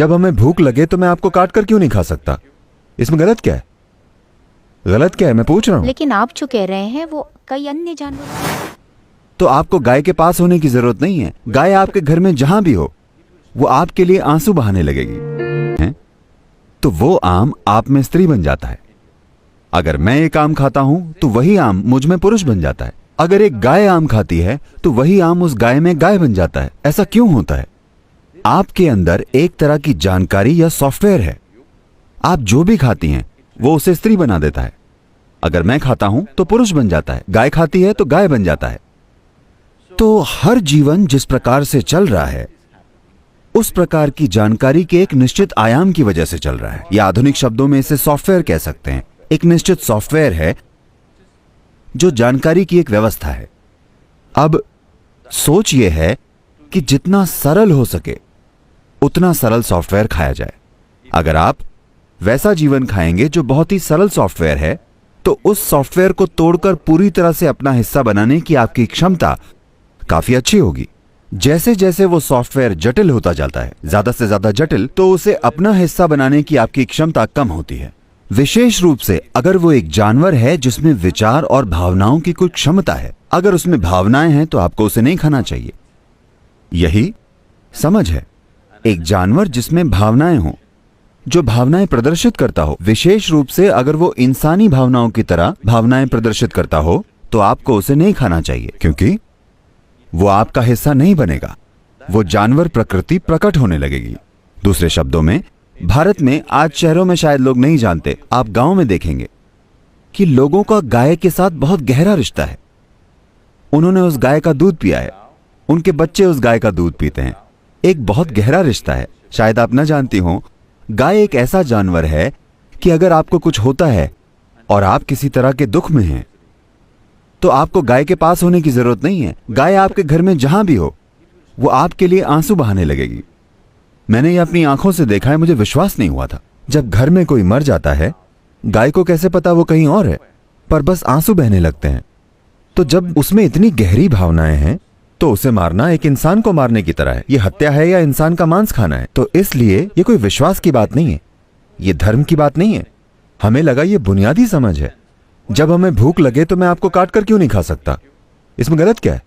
जब हमें भूख लगे तो मैं आपको काट कर क्यों नहीं खा सकता? इसमें गलत क्या है? गलत क्या है मैं पूछ रहा हूँ। लेकिन आप जो कह रहे हैं वो कई अन्य जानवर। तो आपको गाय के पास होने की जरूरत नहीं है। गाय आपके घर में जहां भी हो वो आपके लिए आंसू बहाने लगेगी हैं? तो वो आम आप में स्त्री बन जाता है। अगर मैं एक आम खाता हूं तो वही आम मुझ में पुरुष बन जाता है। अगर एक गाय आम खाती है तो वही आम उस गाय में गाय बन जाता है। ऐसा क्यों होता है? आपके अंदर एक तरह की जानकारी या सॉफ्टवेयर है। आप जो भी खाती हैं वो उसे स्त्री बना देता है। अगर मैं खाता हूं तो पुरुष बन जाता है, गाय खाती है तो गाय बन जाता है। तो हर जीवन जिस प्रकार से चल रहा है उस प्रकार की जानकारी के एक निश्चित आयाम की वजह से चल रहा है, या आधुनिक शब्दों में इसे सॉफ्टवेयर कह सकते हैं। एक निश्चित सॉफ्टवेयर है जो जानकारी की एक व्यवस्था है। अब सोच यह है कि जितना सरल हो सके उतना सरल सॉफ्टवेयर खाया जाए। अगर आप वैसा जीवन खाएंगे जो बहुत ही सरल सॉफ्टवेयर है तो उस सॉफ्टवेयर को तोड़कर पूरी तरह से अपना हिस्सा बनाने की आपकी क्षमता काफी अच्छी होगी। जैसे जैसे वो सॉफ्टवेयर जटिल होता जाता है, ज्यादा से ज्यादा जटिल, तो उसे अपना हिस्सा बनाने की आपकी क्षमता कम होती है। विशेष रूप से अगर वो एक जानवर है जिसमें विचार और भावनाओं की कुछ क्षमता है। अगर उसमें भावनाएं हैं तो आपको उसे नहीं खाना चाहिए। यही समझ है। एक जानवर जिसमें भावनाएं हों, जो भावनाएं प्रदर्शित करता हो, विशेष रूप से अगर वो इंसानी भावनाओं की तरह भावनाएं प्रदर्शित करता हो तो आपको उसे नहीं खाना चाहिए, क्योंकि वो आपका हिस्सा नहीं बनेगा। वो जानवर प्रकृति प्रकट होने लगेगी। दूसरे शब्दों में, भारत में आज शहरों में शायद लोग नहीं जानते, आप गांव में देखेंगे कि लोगों का गाय के साथ बहुत गहरा रिश्ता है। उन्होंने उस गाय का दूध पिया है, उनके बच्चे उस गाय का दूध पीते हैं। एक बहुत गहरा रिश्ता है। शायद आप न जानती हो, गाय एक ऐसा जानवर है कि अगर आपको कुछ होता है और आप किसी तरह के दुख में हैं तो आपको गाय के पास होने की जरूरत नहीं है। गाय आपके घर में जहां भी हो वो आपके लिए आंसू बहाने लगेगी। मैंने ये अपनी आंखों से देखा है, मुझे विश्वास नहीं हुआ था। जब घर में कोई मर जाता है, गाय को कैसे पता वो कहीं और है, पर बस आंसू बहने लगते हैं। तो जब उसमें इतनी गहरी भावनाएं हैं तो उसे मारना एक इंसान को मारने की तरह है। ये हत्या है या इंसान का मांस खाना है। तो इसलिए ये कोई विश्वास की बात नहीं है, ये धर्म की बात नहीं है। हमें लगा ये बुनियादी समझ है। जब हमें भूख लगे तो मैं आपको काट कर क्यों नहीं खा सकता? इसमें गलत क्या है?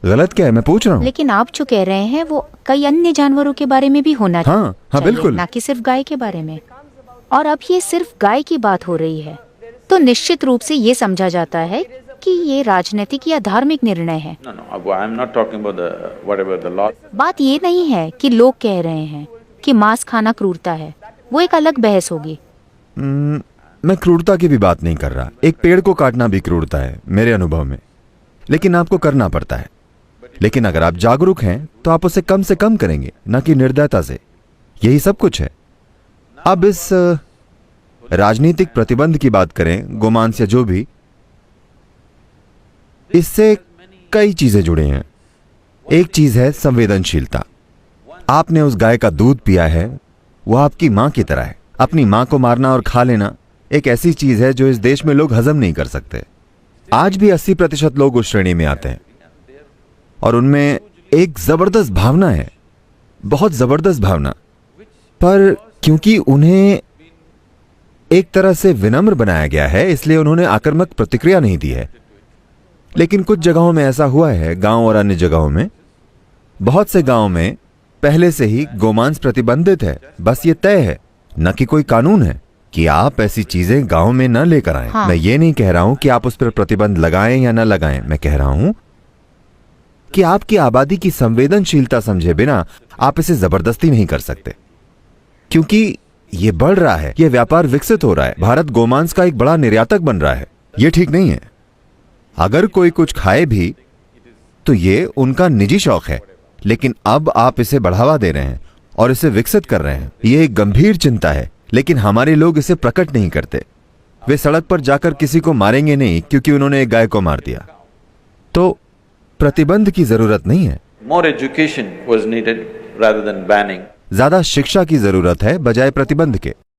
गलत क्या है मैं पूछ रहा हूँ। लेकिन आप जो कह रहे हैं वो कई अन्य जानवरों के बारे में भी होना हाँ चाहिए, बिल्कुल, ना कि सिर्फ गाय के बारे में। और अब ये सिर्फ गाय की बात हो रही है तो निश्चित रूप से ये समझा जाता है कि ये राजनीतिक या धार्मिक निर्णय है। बात ये नहीं है कि लोग कह रहे हैं कि मांस खाना क्रूरता है, वो एक अलग बहस होगी। मैं क्रूरता की भी बात नहीं कर रहा। एक पेड़ को काटना भी क्रूरता है मेरे अनुभव में, लेकिन आपको करना पड़ता है। लेकिन अगर आप जागरूक हैं तो आप उसे कम से कम करेंगे, न कि निर्दयता से। यही सब कुछ है। अब इस राजनीतिक प्रतिबंध की बात करें, गोमांस या जो भी, इससे कई चीजें जुड़ी हैं। एक चीज है संवेदनशीलता। आपने उस गाय का दूध पिया है, वो आपकी मां की तरह है। अपनी मां को मारना और खा लेना एक ऐसी चीज है जो इस देश में लोग हजम नहीं कर सकते। आज भी 80% लोग उस श्रेणी में आते हैं और उनमें एक जबरदस्त भावना है, बहुत जबरदस्त भावना। पर क्योंकि उन्हें एक तरह से विनम्र बनाया गया है इसलिए उन्होंने आक्रामक प्रतिक्रिया नहीं दी है। लेकिन कुछ जगहों में ऐसा हुआ है, गांव और अन्य जगहों में, बहुत से गांवों में पहले से ही गोमांस प्रतिबंधित है। बस ये तय है, न कि कोई कानून है कि आप ऐसी चीजें गांव में न लेकर आएं। हाँ। मैं ये नहीं कह रहा हूं कि आप उस पर प्रतिबंध लगाएं या न लगाएं। मैं कह रहा हूं कि आपकी आबादी की संवेदनशीलता समझे बिना आप इसे जबरदस्ती नहीं कर सकते, क्योंकि ये बढ़ रहा है, ये व्यापार विकसित हो रहा है। भारत गोमांस का एक बड़ा निर्यातक बन रहा है। ये ठीक नहीं है। अगर कोई कुछ खाए भी तो ये उनका निजी शौक है, लेकिन अब आप इसे बढ़ावा दे रहे हैं और इसे विकसित कर रहे हैं। ये एक गंभीर चिंता है, लेकिन हमारे लोग इसे प्रकट नहीं करते। वे सड़क पर जाकर किसी को मारेंगे नहीं क्योंकि उन्होंने एक गाय को मार दिया। तो प्रतिबंध की जरूरत नहीं है। More education was needed rather than banning. ज्यादा शिक्षा की जरूरत है बजाय प्रतिबंध के।